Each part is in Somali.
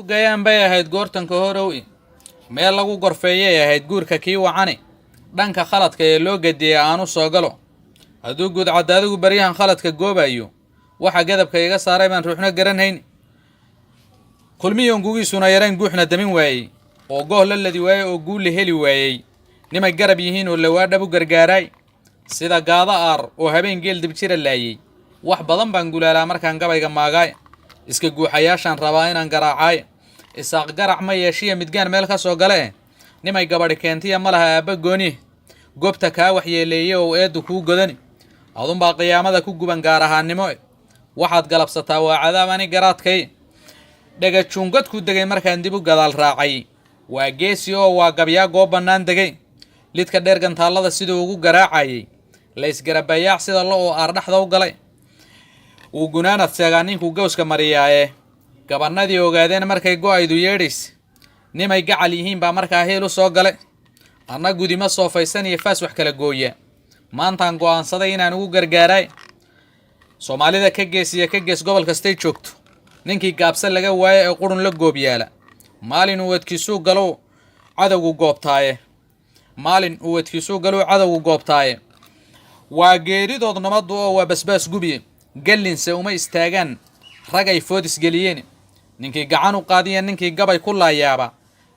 gayaan bay ahayd goortanka horow meel lagu gorfeeyay ahayd guurka kii wacani dhanka khaladka ee loo gadiyay aanu soo galo hadduu guud cadaadigu baryahan khaladka goobayo waxa gadabka iga saaray baan ruuxna garanhayn kulmiyoon gugiisuna yareen guuxna damin waayey oo gooh la ladi waayey oo guul la heli waayey nimay garab yihiin oo lawaa dhabu gargaaray sida gaada aar oo habeen geel dib jira laayay wax badan baan gulaalaa markaan gabayga maagaay iska guuxayaashaan rabaa inaan garaacay isaaq garac ma yeeshiya midgaan meel ka soo gale nimay gabadhi keentiya ma laha aabba gooni goobta kaa waxyeeleeyay oo eedu kuu godani adunbaa qiyaamada ku guban gaar ahaannimo waxaad galabsataa waa cadaab ani garaadkay dhagajuungad ku degay markaan dib u gadaal raacay waa geesi oo waa gabyaa goob bannaan degay lidka dheer gantaallada siduu ugu garaacayay la isgarabayaac sida lo oo aardhaxda u galay uu gunaanad seegaa ninkuu gawska mariyaaye gabannadii ogaadeen markay go'aydu yeedhays nimay gacal yihiin baa markaa heel u soo galay anna gudima soofaysan iyo faas wax kala gooya maantaan go'aansaday inaan ugu gargaaraay soomaalida ka gees gobol kastay joogto ninkii gaabsan laga waaye ee qurun la goob yaala maalin uu wadkiisuu galuu cadowgu goobtaaye waa geeridood nabaddu oo waa basbaas gubiye gallinse uma istaagaan rag ay foodis geliyeen ninkii gacan u qaadiya ninkii gabay ku laayaaba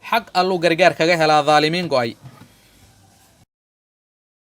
xaq alluu gargaar kaga helaa daalimiin go'ay